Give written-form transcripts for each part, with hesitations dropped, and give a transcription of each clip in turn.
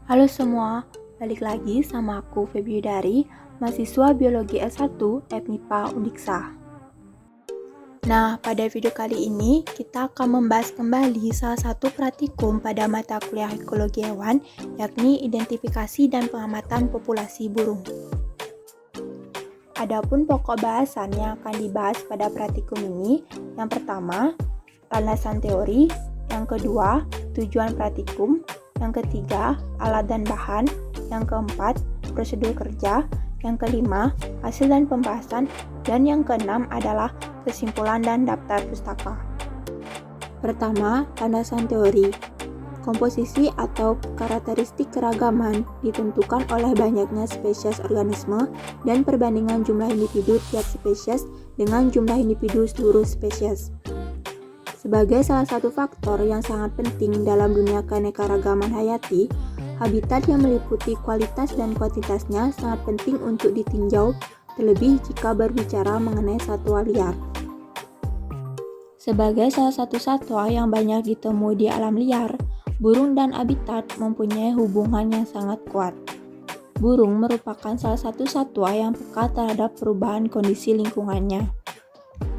Halo semua, balik lagi sama aku Feby Dari, mahasiswa Biologi S1 FMIPA Undiksa. Nah, pada video kali ini kita akan membahas kembali salah satu praktikum pada mata kuliah ekologi hewan, yakni identifikasi dan pengamatan populasi burung. Adapun pokok bahasan yang akan dibahas pada praktikum ini, yang pertama, landasan teori, yang kedua, tujuan praktikum, yang ketiga, alat dan bahan, yang keempat, prosedur kerja, yang kelima, hasil dan pembahasan, dan yang keenam adalah kesimpulan dan daftar pustaka. Pertama, landasan teori. Komposisi atau karakteristik keragaman ditentukan oleh banyaknya spesies organisme dan perbandingan jumlah individu tiap spesies dengan jumlah individu seluruh spesies. Sebagai salah satu faktor yang sangat penting dalam dunia keanekaragaman hayati, habitat yang meliputi kualitas dan kuantitasnya sangat penting untuk ditinjau, terlebih jika berbicara mengenai satwa liar. Sebagai salah satu satwa yang banyak ditemui di alam liar, burung dan habitat mempunyai hubungan yang sangat kuat. Burung merupakan salah satu satwa yang peka terhadap perubahan kondisi lingkungannya.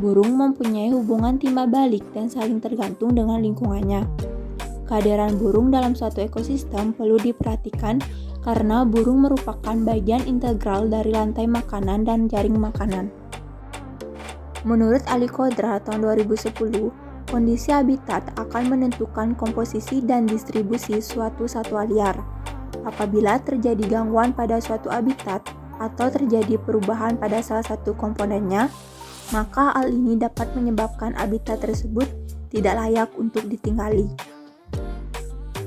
Burung mempunyai hubungan timbal balik dan saling tergantung dengan lingkungannya. Kehadiran burung dalam suatu ekosistem perlu diperhatikan karena burung merupakan bagian integral dari rantai makanan dan jaring makanan. Menurut Ali Kodra tahun 2010, kondisi habitat akan menentukan komposisi dan distribusi suatu satwa liar. Apabila terjadi gangguan pada suatu habitat atau terjadi perubahan pada salah satu komponennya, maka hal ini dapat menyebabkan habitat tersebut tidak layak untuk ditinggali.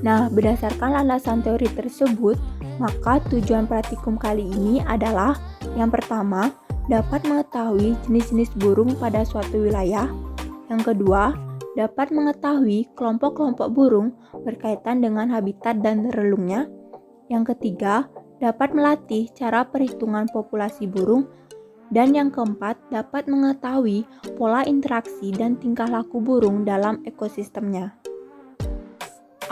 Nah, berdasarkan landasan teori tersebut, maka tujuan praktikum kali ini adalah yang pertama, dapat mengetahui jenis-jenis burung pada suatu wilayah. Yang kedua, dapat mengetahui kelompok-kelompok burung berkaitan dengan habitat dan relungnya. Yang ketiga, dapat melatih cara perhitungan populasi burung. Dan yang keempat, dapat mengetahui pola interaksi dan tingkah laku burung dalam ekosistemnya.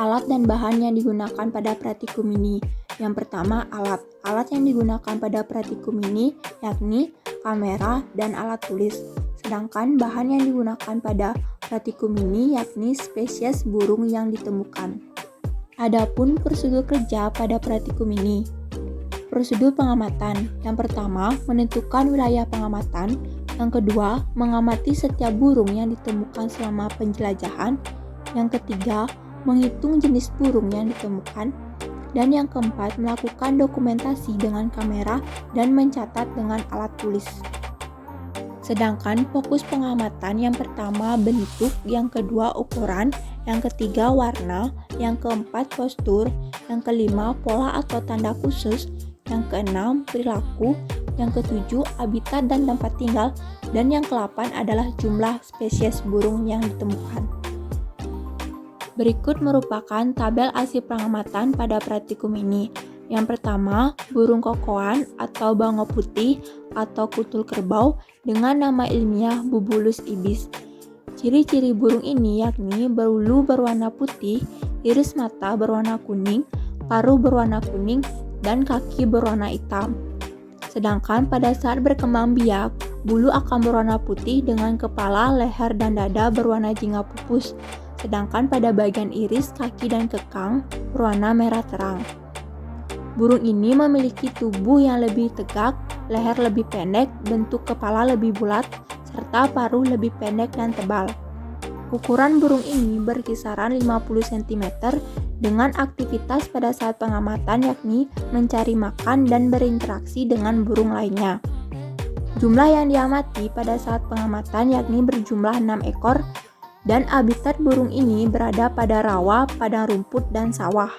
Alat dan bahan yang digunakan pada praktikum ini. Yang pertama, alat. Alat yang digunakan pada praktikum ini yakni kamera dan alat tulis. Sedangkan bahan yang digunakan pada praktikum ini yakni spesies burung yang ditemukan. Adapun prosedur kerja pada praktikum ini. Prosedur pengamatan. Yang pertama, menentukan wilayah pengamatan. Yang kedua, mengamati setiap burung yang ditemukan selama penjelajahan. Yang ketiga, menghitung jenis burung yang ditemukan. Dan yang keempat, melakukan dokumentasi dengan kamera dan mencatat dengan alat tulis. Sedangkan fokus pengamatan yang pertama bentuk, yang kedua ukuran, yang ketiga warna, yang keempat postur, yang kelima pola atau tanda khusus, yang keenam perilaku, yang ketujuh habitat dan tempat tinggal, dan yang ke-8 adalah jumlah spesies burung yang ditemukan. Berikut merupakan tabel hasil pengamatan pada praktikum ini. Yang pertama, burung kokoan atau bango putih atau kutul kerbau dengan nama ilmiah Bubulus ibis. Ciri-ciri burung ini yakni berbulu berwarna putih, iris mata berwarna kuning, paruh berwarna kuning, dan kaki berwarna hitam. Sedangkan pada saat berkembang biak, bulu akan berwarna putih dengan kepala, leher, dan dada berwarna jingga pupus. Sedangkan pada bagian iris, kaki, dan kekang berwarna merah terang. Burung ini memiliki tubuh yang lebih tegak, leher lebih pendek, bentuk kepala lebih bulat, serta paruh lebih pendek dan tebal. Ukuran burung ini berkisaran 50 cm dengan aktivitas pada saat pengamatan yakni mencari makan dan berinteraksi dengan burung lainnya. Jumlah yang diamati pada saat pengamatan yakni berjumlah 6 ekor dan habitat burung ini berada pada rawa, padang rumput, dan sawah.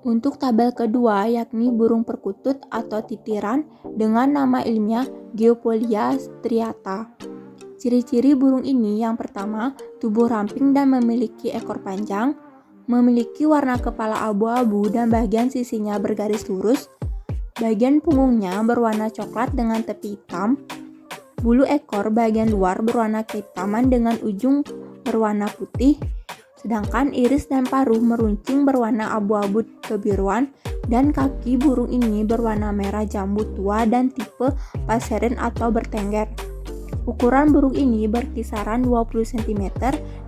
Untuk tabel kedua yakni burung perkutut atau titiran dengan nama ilmiah Geopolia striata. Ciri-ciri burung ini yang pertama, tubuh ramping dan memiliki ekor panjang, memiliki warna kepala abu-abu dan bagian sisinya bergaris lurus, bagian punggungnya berwarna coklat dengan tepi hitam, bulu ekor bagian luar berwarna kehitaman dengan ujung berwarna putih, sedangkan iris dan paruh meruncing berwarna abu-abu kebiruan dan kaki burung ini berwarna merah jambu tua dan tipe passerine atau bertengger. Ukuran burung ini berkisaran 20 cm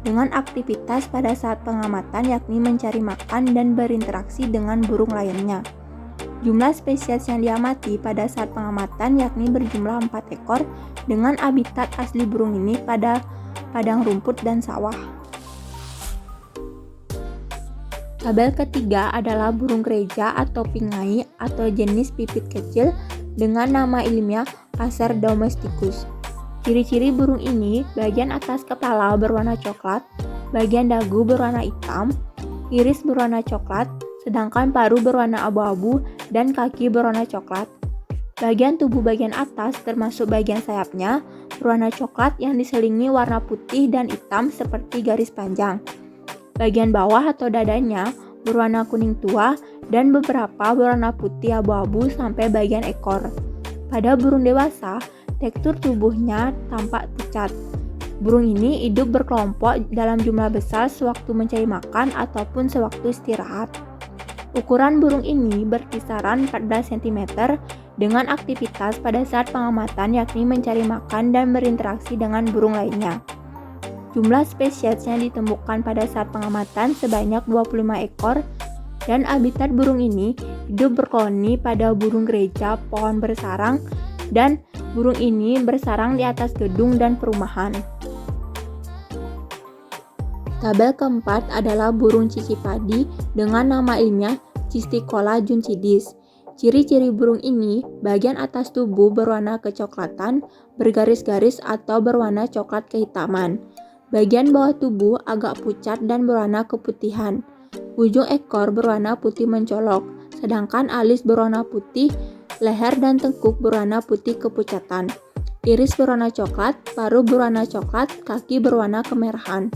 dengan aktivitas pada saat pengamatan yakni mencari makan dan berinteraksi dengan burung lainnya. Jumlah spesies yang diamati pada saat pengamatan yakni berjumlah 4 ekor dengan habitat asli burung ini pada padang rumput dan sawah. Tabel ketiga adalah burung gereja atau pingai atau jenis pipit kecil dengan nama ilmiah Passer domesticus. Ciri-ciri burung ini, bagian atas kepala berwarna coklat, bagian dagu berwarna hitam, iris berwarna coklat, sedangkan paruh berwarna abu-abu dan kaki berwarna coklat. Bagian tubuh bagian atas termasuk bagian sayapnya berwarna coklat yang diselingi warna putih dan hitam seperti garis panjang. Bagian bawah atau dadanya berwarna kuning tua dan beberapa berwarna putih abu-abu sampai bagian ekor. Pada burung dewasa, tekstur tubuhnya tampak pucat. Burung ini hidup berkelompok dalam jumlah besar sewaktu mencari makan ataupun sewaktu istirahat. Ukuran burung ini berkisaran 14 cm dengan aktivitas pada saat pengamatan yakni mencari makan dan berinteraksi dengan burung lainnya. Jumlah spesies yang ditemukan pada saat pengamatan sebanyak 25 ekor dan habitat burung ini hidup berkoloni pada burung gereja, pohon bersarang, dan burung ini bersarang di atas gedung dan perumahan. Tabel keempat adalah burung cicipadi dengan nama ilmiah Cisticola juncidis. Ciri-ciri burung ini, bagian atas tubuh berwarna kecoklatan, bergaris-garis atau berwarna coklat kehitaman. Bagian bawah tubuh agak pucat dan berwarna keputihan. Ujung ekor berwarna putih mencolok, sedangkan alis berwarna putih, leher dan tengkuk berwarna putih kepucatan. Iris berwarna coklat, paruh berwarna coklat, kaki berwarna kemerahan.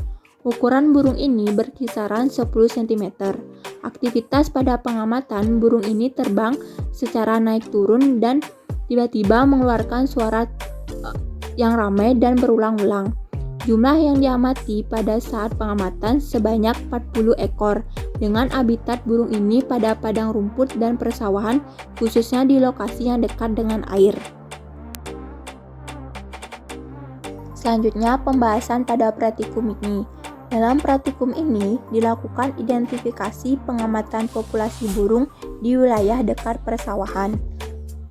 Ukuran burung ini berkisaran 10 cm. Aktivitas pada pengamatan burung ini terbang secara naik turun dan tiba-tiba mengeluarkan suara yang ramai dan berulang-ulang. Jumlah yang diamati pada saat pengamatan sebanyak 40 ekor dengan habitat burung ini pada padang rumput dan persawahan khususnya di lokasi yang dekat dengan air. Selanjutnya pembahasan pada praktikum ini. Dalam praktikum ini dilakukan identifikasi pengamatan populasi burung di wilayah dekat persawahan.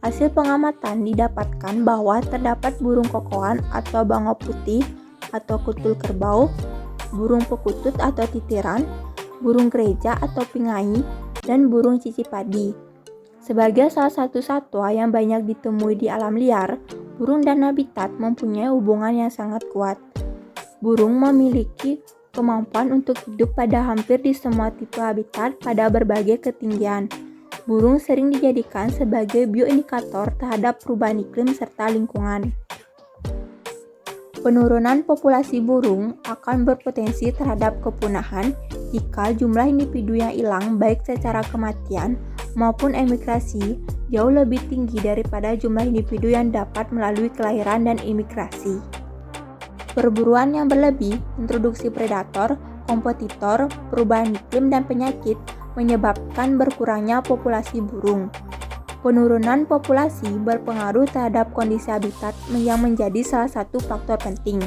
Hasil pengamatan didapatkan bahwa terdapat burung kokoan atau bangau putih atau kutul kerbau, burung pekutut atau titiran, burung gereja atau pingai, dan burung cicipadi. Sebagai salah satu satwa yang banyak ditemui di alam liar, burung dan habitat mempunyai hubungan yang sangat kuat. Burung memiliki kemampuan untuk hidup pada hampir di semua tipe habitat pada berbagai ketinggian. Burung sering dijadikan sebagai bioindikator terhadap perubahan iklim serta lingkungan. Penurunan populasi burung akan berpotensi terhadap kepunahan jika jumlah individu yang hilang baik secara kematian maupun emigrasi jauh lebih tinggi daripada jumlah individu yang dapat melalui kelahiran dan imigrasi. Perburuan yang berlebih, introduksi predator, kompetitor, perubahan iklim dan penyakit menyebabkan berkurangnya populasi burung. Penurunan populasi berpengaruh terhadap kondisi habitat yang menjadi salah satu faktor penting.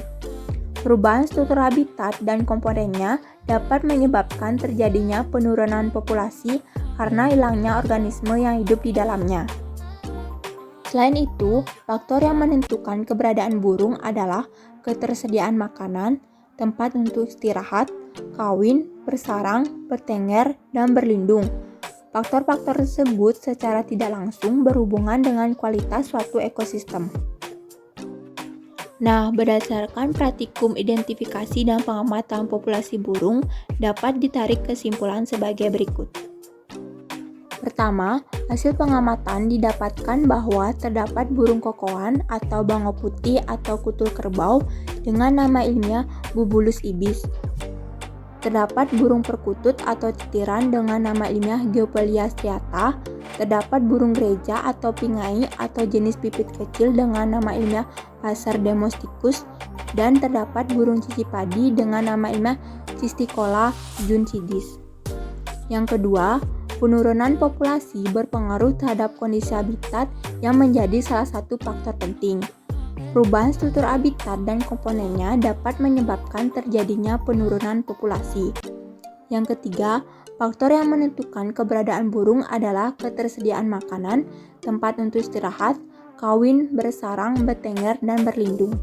Perubahan struktur habitat dan komponennya dapat menyebabkan terjadinya penurunan populasi karena hilangnya organisme yang hidup di dalamnya. Selain itu, faktor yang menentukan keberadaan burung adalah ketersediaan makanan, tempat untuk istirahat, kawin, bersarang, bertengger, dan berlindung. Faktor-faktor tersebut secara tidak langsung berhubungan dengan kualitas suatu ekosistem. Nah, berdasarkan praktikum identifikasi dan pengamatan populasi burung, dapat ditarik kesimpulan sebagai berikut. Pertama, hasil pengamatan didapatkan bahwa terdapat burung kokoan atau bangau putih atau kutul kerbau dengan nama ilmiah Bubulus ibis. Terdapat burung perkutut atau titiran dengan nama ilmiah Geopelia striata, terdapat burung gereja atau pingai atau jenis pipit kecil dengan nama ilmiah Passer domesticus, dan terdapat burung cicipadi dengan nama ilmiah Cisticola juncidis. Yang kedua, penurunan populasi berpengaruh terhadap kondisi habitat yang menjadi salah satu faktor penting. Perubahan struktur habitat dan komponennya dapat menyebabkan terjadinya penurunan populasi. Yang ketiga, faktor yang menentukan keberadaan burung adalah ketersediaan makanan, tempat untuk istirahat, kawin, bersarang, bertengger, dan berlindung.